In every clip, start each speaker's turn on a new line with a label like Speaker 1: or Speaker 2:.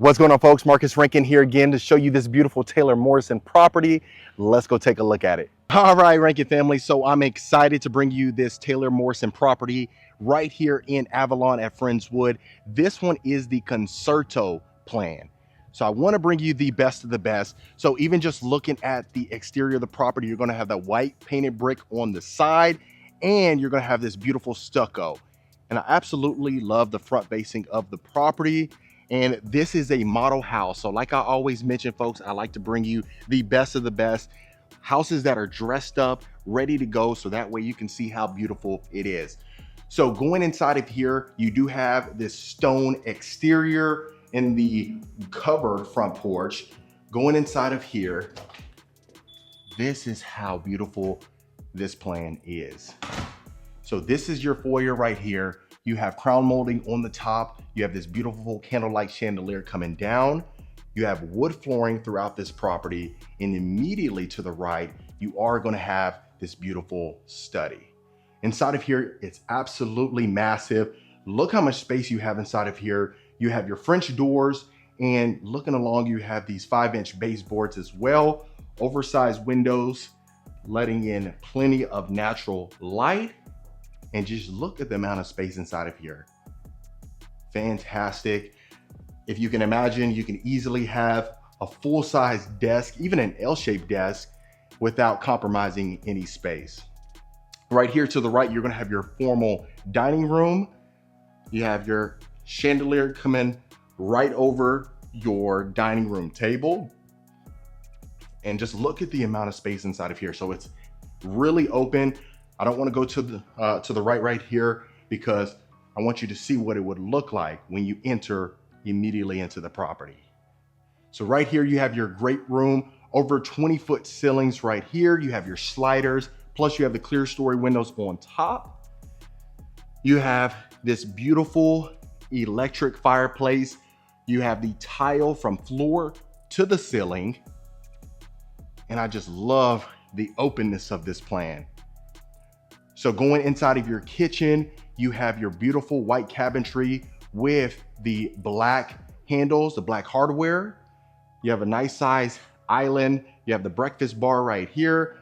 Speaker 1: What's going on, folks? Marcus Rankin here again to show you this beautiful Taylor Morrison property. Let's go take a look at it. All right, Rankin family. So I'm excited to bring you this Taylor Morrison property right here in Avalon at Friendswood. This one is the Concerto plan. So I want to bring you the best of the best. So even just looking at the exterior of the property, you're going to have that white painted brick on the side, and you're going to have this beautiful stucco. And I absolutely love the front facing of the property. And this is a model house. So like I always mention, folks, I like to bring you the best of the best houses that are dressed up, ready to go. So that way you can see how beautiful it is. So going inside of here, you do have this stone exterior in the covered front porch. Going inside of here, this is how beautiful this plan is. So this is your foyer right here. You have crown molding on the top. You have this beautiful candlelight chandelier coming down. You have wood flooring throughout this property. And immediately to the right, you are going to have this beautiful study. Inside of here, it's absolutely massive. Look how much space you have inside of here. You have your French doors, and looking along, you have these 5-inch baseboards as well. Oversized windows, letting in plenty of natural light. And just look at the amount of space inside of here. Fantastic. If you can imagine, you can easily have a full-size desk, even an L-shaped desk, without compromising any space. Right here to the right, you're going to have your formal dining room. You have your chandelier coming right over your dining room table. And just look at the amount of space inside of here. So it's really open. I don't want to go to the right here because I want you to see what it would look like when you enter immediately into the property. So right here, you have your great room, over 20-foot ceilings right here. You have your sliders, plus you have the clear story windows on top. You have this beautiful electric fireplace. You have the tile from floor to the ceiling. And I just love the openness of this plan. So going inside of your kitchen, you have your beautiful white cabinetry with the black handles, the black hardware. You have a nice size island. You have the breakfast bar right here.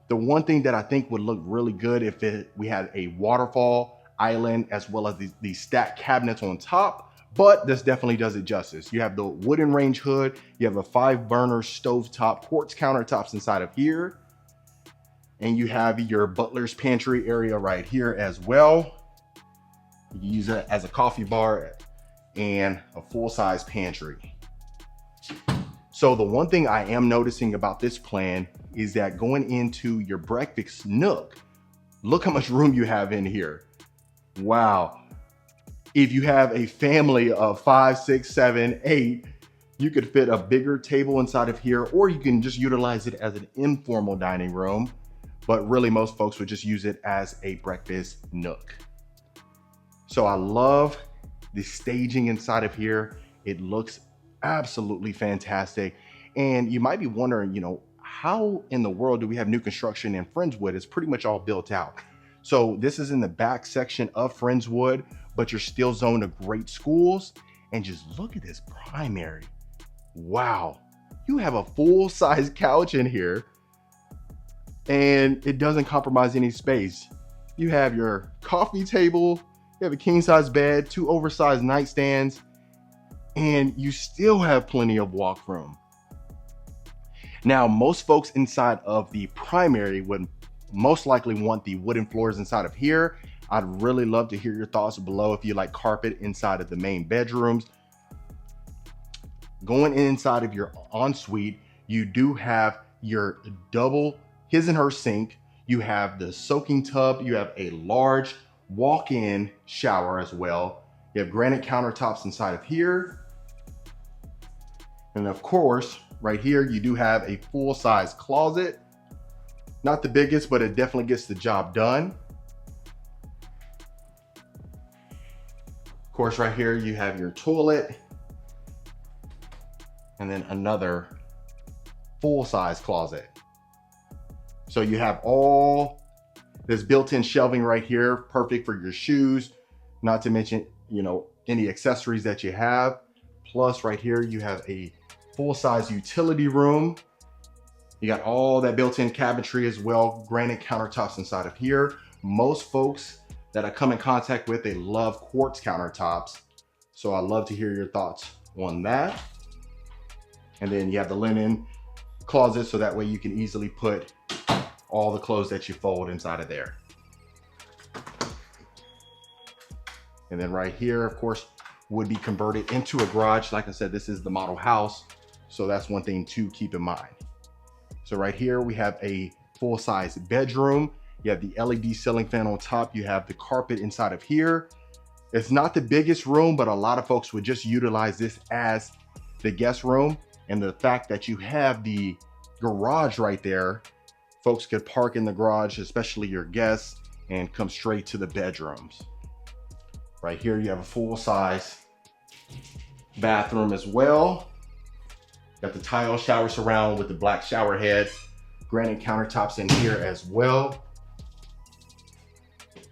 Speaker 1: The one thing that I think would look really good if we had a waterfall island as well as these stacked cabinets on top, but this definitely does it justice. You have the wooden range hood. You have a 5-burner stovetop, quartz countertops inside of here. And you have your butler's pantry area right here as well. You can use it as a coffee bar and a full-size pantry. So the one thing I am noticing about this plan is that going into your breakfast nook, look how much room you have in here. Wow. If you have a family of 5, 6, 7, 8, you could fit a bigger table inside of here, or you can just utilize it as an informal dining room. But really most folks would just use it as a breakfast nook. So I love the staging inside of here. It looks absolutely fantastic. And you might be wondering, how in the world do we have new construction in Friendswood? It's pretty much all built out. So this is in the back section of Friendswood, but you're still zoned to great schools. And just look at this primary. Wow. You have a full-size couch in here, and it doesn't compromise any space. You have your coffee table, you have a king-size bed, 2 oversized nightstands, and you still have plenty of walk room. Now, most folks inside of the primary would most likely want the wooden floors inside of here. I'd really love to hear your thoughts below if you like carpet inside of the main bedrooms. Going inside of your ensuite, you do have your double his and her sink. You have the soaking tub. You have a large walk-in shower as well. You have granite countertops inside of here. And of course, right here, you do have a full-size closet. Not the biggest, but it definitely gets the job done. Of course, right here, you have your toilet. And then another full-size closet. So you have all this built-in shelving right here, perfect for your shoes, not to mention, any accessories that you have. Plus right here, you have a full-size utility room. You got all that built-in cabinetry as well, granite countertops inside of here. Most folks that I come in contact with, they love quartz countertops. So I'd love to hear your thoughts on that. And then you have the linen closet, so that way you can easily put all the clothes that you fold inside of there. And then right here, of course, would be converted into a garage. Like I said, this is the model house, so that's one thing to keep in mind. So right here, we have a full-size bedroom. You have the LED ceiling fan on top. You have the carpet inside of here. It's not the biggest room, but a lot of folks would just utilize this as the guest room. And the fact that you have the garage right there, folks could park in the garage, especially your guests, and come straight to the bedrooms. Right here, you have a full-size bathroom as well. Got the tile shower surround with the black shower head, granite countertops in here as well.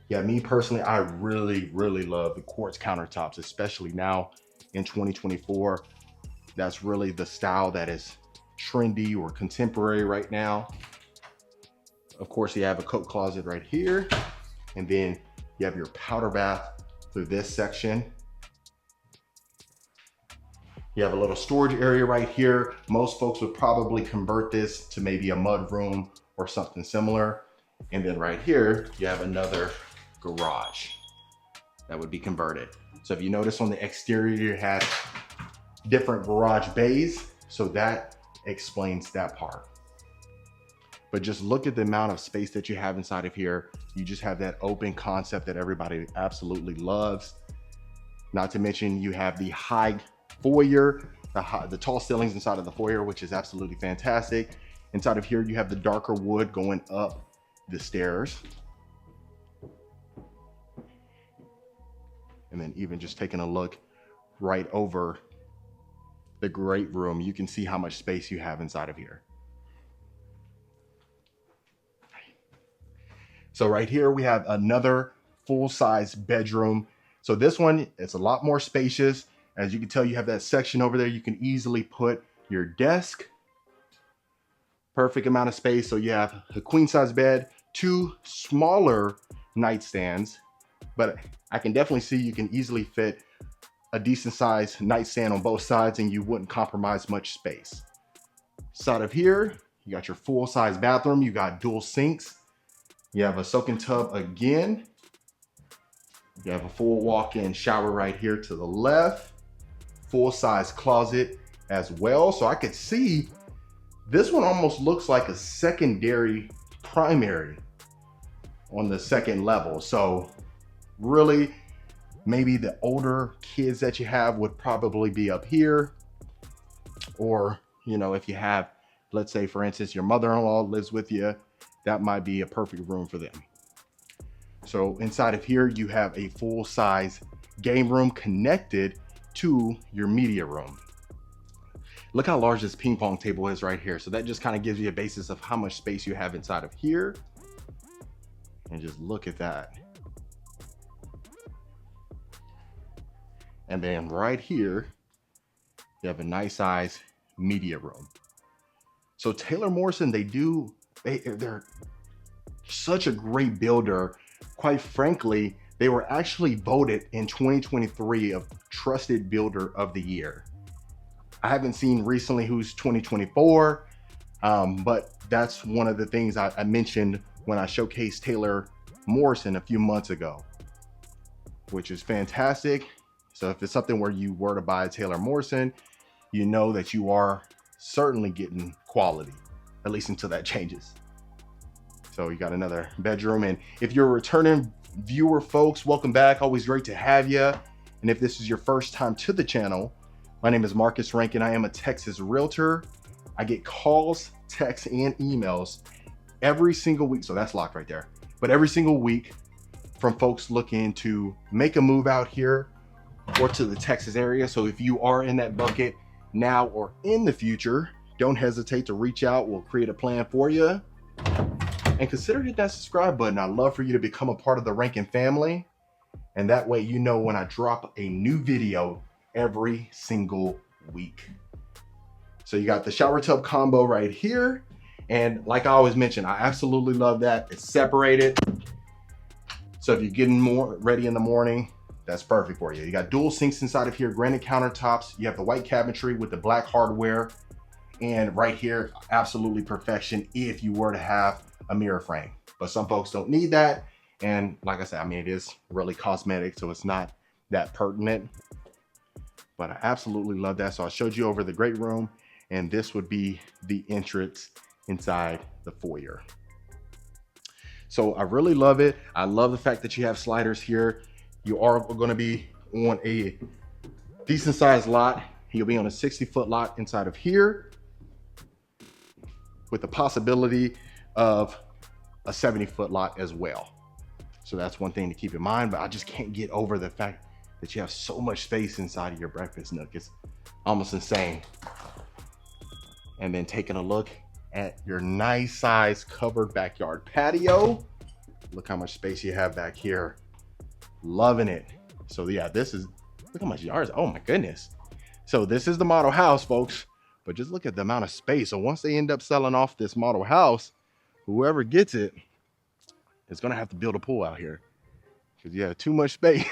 Speaker 1: Yeah, me personally, I really love the quartz countertops, especially now in 2024. That's really the style that is trendy or contemporary right now. Of course, you have a coat closet right here, and then you have your powder bath through this section. You have a little storage area right here. Most folks would probably convert this to maybe a mud room or something similar. And then right here, you have another garage that would be converted. So if you notice on the exterior, you have different garage bays. So that explains that part. But just look at the amount of space that you have inside of here. You just have that open concept that everybody absolutely loves. Not to mention you have the high foyer, the tall ceilings inside of the foyer, which is absolutely fantastic. Inside of here, you have the darker wood going up the stairs. And then even just taking a look right over the great room, you can see how much space you have inside of here. So right here, we have another full-size bedroom. So this one, it's a lot more spacious. As you can tell, you have that section over there. You can easily put your desk. Perfect amount of space. So you have a queen-size bed, two smaller nightstands, but I can definitely see you can easily fit a decent-sized nightstand on both sides, and you wouldn't compromise much space. Side of here, you got your full-size bathroom. You got dual sinks. You have a soaking tub again. You have a full walk-in shower right here to the left. Full-size closet as well. So I could see this one almost looks like a secondary primary on the second level. So really, maybe the older kids that you have would probably be up here. Or, you know, if you have, let's say for instance, your mother-in-law lives with you, that might be a perfect room for them. So inside of here, you have a full-size game room connected to your media room. Look how large this ping pong table is right here. So that just kind of gives you a basis of how much space you have inside of here. And just look at that. And then right here, you have a nice size media room. So Taylor Morrison, they're such a great builder. Quite frankly, they were actually voted in 2023 of Trusted Builder of the Year. I haven't seen recently who's 2024, but that's one of the things I mentioned when I showcased Taylor Morrison a few months ago, which is fantastic. So if it's something where you were to buy a Taylor Morrison, you know that you are certainly getting quality, at least until that changes. So you got another bedroom. And if you're a returning viewer, folks, welcome back. Always great to have you. And if this is your first time to the channel, my name is Marcus Rankin. I am a Texas realtor. I get calls, texts, and emails every single week. So that's locked right there. But every single week from folks looking to make a move out here or to the Texas area. So if you are in that bucket now or in the future, don't hesitate to reach out. We'll create a plan for you. And consider hitting that subscribe button. I'd love for you to become a part of the Rankin family. And that way, you know, when I drop a new video, every single week. So you got the shower tub combo right here. And like I always mention, I absolutely love that. It's separated. So if you're getting more ready in the morning, that's perfect for you. You got dual sinks inside of here, granite countertops. You have the white cabinetry with the black hardware. And right here, absolutely perfection if you were to have a mirror frame. But some folks don't need that. And like I said, I mean, it is really cosmetic, so it's not that pertinent. But I absolutely love that. So I showed you over the great room, and this would be the entrance inside the foyer. So I really love it. I love the fact that you have sliders here. You are going to be on a decent sized lot. You'll be on a 60-foot lot inside of here with the possibility of a 70-foot lot as well. So that's one thing to keep in mind, but I just can't get over the fact that you have so much space inside of your breakfast nook. It's almost insane. And then taking a look at your nice size covered backyard patio. Look how much space you have back here. Loving it. So yeah, this is, look how much yards. Oh my goodness. So this is the model house, folks, but just look at the amount of space. So once they end up selling off this model house, whoever gets it is gonna have to build a pool out here because you have too much space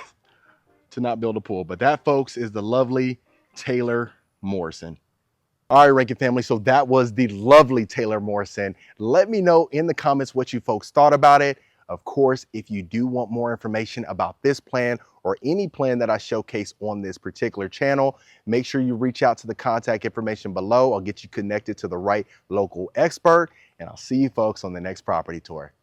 Speaker 1: to not build a pool. But that, folks, is the lovely Taylor Morrison. All right, Rankin family, so that was the lovely Taylor Morrison. Let me know in the comments what you folks thought about it. Of course, if you do want more information about this plan or any plan that I showcase on this particular channel, make sure you reach out to the contact information below. I'll get you connected to the right local expert, and I'll see you folks on the next property tour.